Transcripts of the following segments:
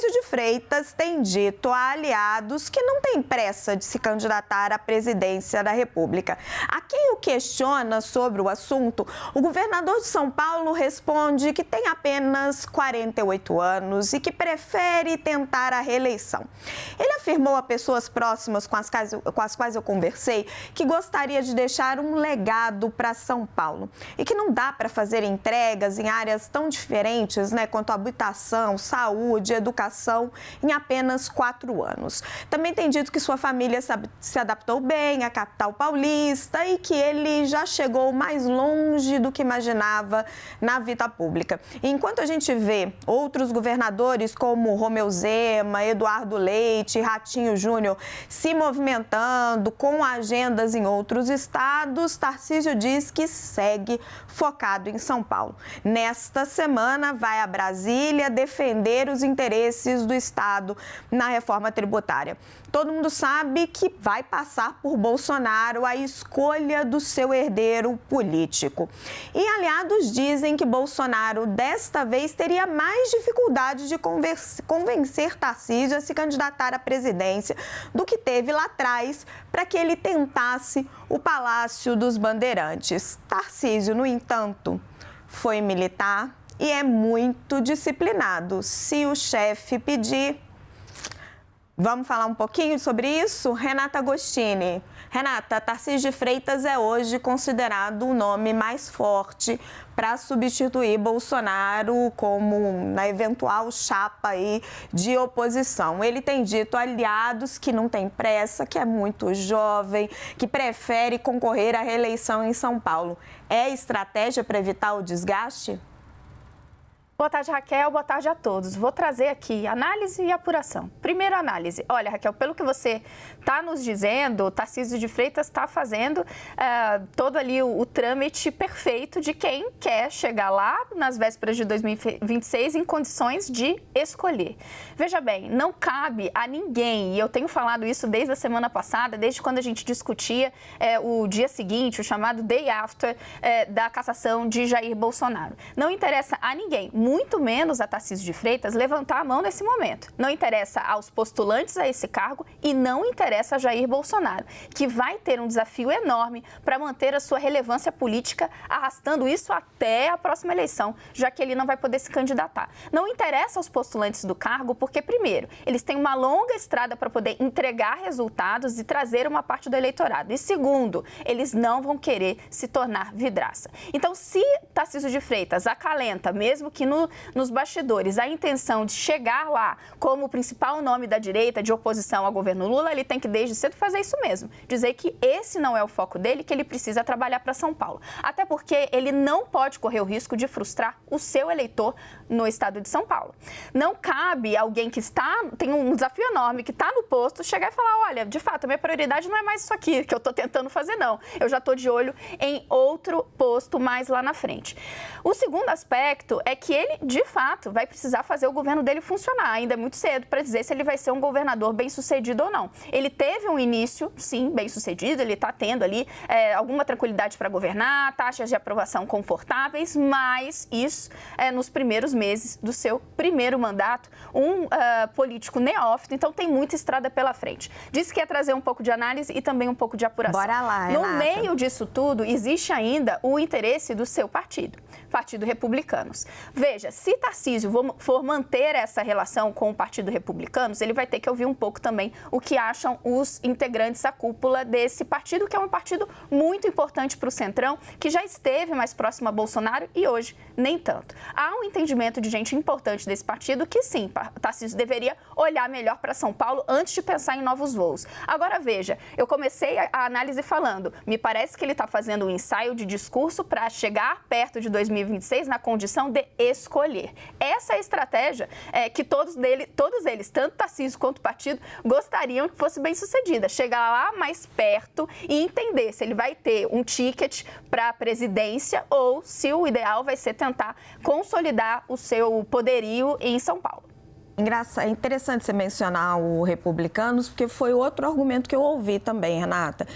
Tarcísio de Freitas tem dito a aliados que não tem pressa de se candidatar à presidência da República. A quem o questiona sobre o assunto, o governador de São Paulo responde que tem apenas 48 anos e que prefere tentar a reeleição. Ele afirmou a pessoas próximas com as quais eu conversei que gostaria de deixar um legado para São Paulo e que não dá para fazer entregas em áreas tão diferentes, quanto habitação, saúde, educação, em apenas 4 anos. Também tem dito que sua família se adaptou bem à capital paulista e que ele já chegou mais longe do que imaginava na vida pública. E enquanto a gente vê outros governadores como Romeu Zema, Eduardo Leite, Ratinho Júnior se movimentando com agendas em outros estados, Tarcísio diz que segue focado em São Paulo. Nesta semana vai a Brasília defender os interesses do estado na reforma tributária. Todo mundo sabe que vai passar por Bolsonaro a escolha do seu herdeiro político. E aliados dizem que Bolsonaro desta vez teria mais dificuldade de convencer Tarcísio a se candidatar à presidência do que teve lá atrás para que ele tentasse o Palácio dos Bandeirantes. Tarcísio, no entanto, foi militar e é muito disciplinado. Se o chefe pedir... Vamos falar um pouquinho sobre isso? Renata Agostini. Renata, Tarcísio de Freitas é hoje considerado o nome mais forte para substituir Bolsonaro como na eventual chapa aí de oposição. Ele tem dito a aliados que não tem pressa, que é muito jovem, que prefere concorrer à reeleição em São Paulo. É estratégia para evitar o desgaste? Boa tarde, Raquel. Boa tarde a todos. Vou trazer aqui análise e apuração. Primeiro, análise. Olha, Raquel, pelo que você está nos dizendo, o Tarcísio de Freitas está fazendo todo ali o trâmite perfeito de quem quer chegar lá nas vésperas de 2026 em condições de escolher. Veja bem, não cabe a ninguém, e eu tenho falado isso desde a semana passada, desde quando a gente discutia o dia seguinte, o chamado day after da cassação de Jair Bolsonaro. Não interessa a ninguém, muito menos a Tarcísio de Freitas, levantar a mão nesse momento. Não interessa aos postulantes a esse cargo e não interessa a Jair Bolsonaro, que vai ter um desafio enorme para manter a sua relevância política, arrastando isso até a próxima eleição, já que ele não vai poder se candidatar. Não interessa aos postulantes do cargo porque, primeiro, eles têm uma longa estrada para poder entregar resultados e trazer uma parte do eleitorado. E, segundo, eles não vão querer se tornar vidraça. Então, se Tarcísio de Freitas acalenta, mesmo que nos bastidores, a intenção de chegar lá como o principal nome da direita de oposição ao governo Lula, ele tem que desde cedo fazer isso mesmo, dizer que esse não é o foco dele, que ele precisa trabalhar para São Paulo. Até porque ele não pode correr o risco de frustrar o seu eleitor no estado de São Paulo. Não cabe alguém que tem um desafio enorme, que está no posto, chegar e falar, olha, de fato, a minha prioridade não é mais isso aqui que eu estou tentando fazer, não. Eu já estou de olho em outro posto mais lá na frente. O segundo aspecto é que ele, de fato, vai precisar fazer o governo dele funcionar. Ainda é muito cedo para dizer se ele vai ser um governador bem-sucedido ou não. Ele teve um início, sim, bem-sucedido, ele está tendo ali alguma tranquilidade para governar, taxas de aprovação confortáveis, mas isso nos primeiros meses do seu primeiro mandato, um político neófito, então tem muita estrada pela frente. Disse que ia trazer um pouco de análise e também um pouco de apuração. Bora lá, Renata. No meio disso tudo, existe ainda o interesse do seu partido, Partido Republicanos. Veja, se Tarcísio for manter essa relação com o Partido Republicanos, ele vai ter que ouvir um pouco também o que acham os integrantes da cúpula desse partido, que é um partido muito importante para o Centrão, que já esteve mais próximo a Bolsonaro e hoje nem tanto. Há um entendimento de gente importante desse partido que sim, Tarcísio deveria olhar melhor para São Paulo antes de pensar em novos voos. Agora veja, eu comecei a análise falando, me parece que ele está fazendo um ensaio de discurso para chegar perto de 2026 na condição de escolher. Essa é a estratégia que todos eles, tanto Tarcísio quanto o partido, gostariam que fosse bem sucedida. Chegar lá mais perto e entender se ele vai ter um ticket para a presidência ou se o ideal vai ser tentar consolidar o seu poderio em São Paulo. É interessante você mencionar o Republicanos, porque foi outro argumento que eu ouvi também, Renata.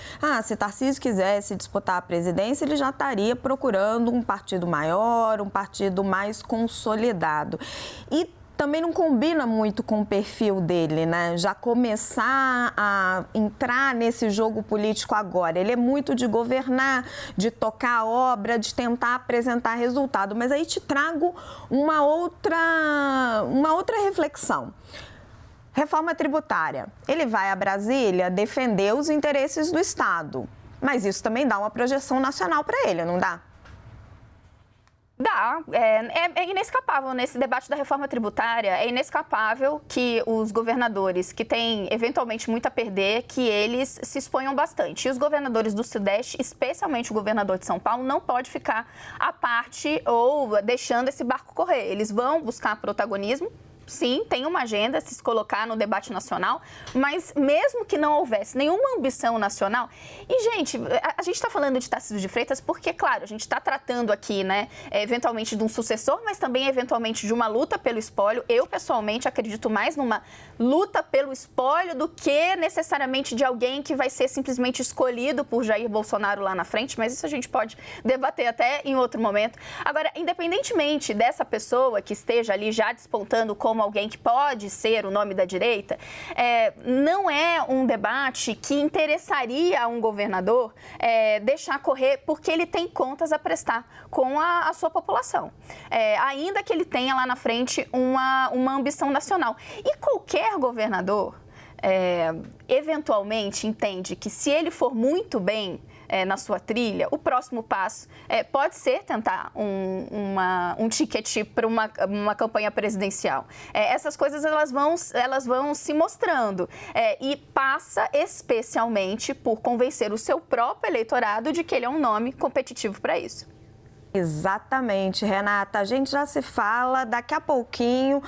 Se Tarcísio quisesse disputar a presidência, ele já estaria procurando um partido maior, um partido mais consolidado. E também não combina muito com o perfil dele, né? Já começar a entrar nesse jogo político agora. Ele é muito de governar, de tocar a obra, de tentar apresentar resultado. Mas aí te trago uma outra reflexão. Reforma tributária. Ele vai a Brasília defender os interesses do Estado. Mas isso também dá uma projeção nacional para ele, não dá? Dá. É inescapável nesse debate da reforma tributária, é inescapável que os governadores que têm eventualmente muito a perder, que eles se exponham bastante. E os governadores do Sudeste, especialmente o governador de São Paulo, não pode ficar à parte ou deixando esse barco correr. Eles vão buscar protagonismo. Sim, tem uma agenda se colocar no debate nacional, mas mesmo que não houvesse nenhuma ambição nacional... E, gente, a gente está falando de Tarcísio de Freitas porque, claro, a gente está tratando aqui, né, eventualmente de um sucessor, mas também, eventualmente, de uma luta pelo espólio. Eu, pessoalmente, acredito mais numa luta pelo espólio do que necessariamente de alguém que vai ser simplesmente escolhido por Jair Bolsonaro lá na frente, mas isso a gente pode debater até em outro momento. Agora, independentemente dessa pessoa que esteja ali já despontando como alguém que pode ser o nome da direita, não é um debate que interessaria a um governador deixar correr porque ele tem contas a prestar com a sua população. Ainda que ele tenha lá na frente uma ambição nacional. E qualquer governador, eventualmente, entende que se ele for muito bem na sua trilha, o próximo passo pode ser tentar um ticket para uma campanha presidencial. Essas coisas elas vão se mostrando e passa especialmente por convencer o seu próprio eleitorado de que ele é um nome competitivo para isso. Exatamente, Renata. A gente já se fala daqui a pouquinho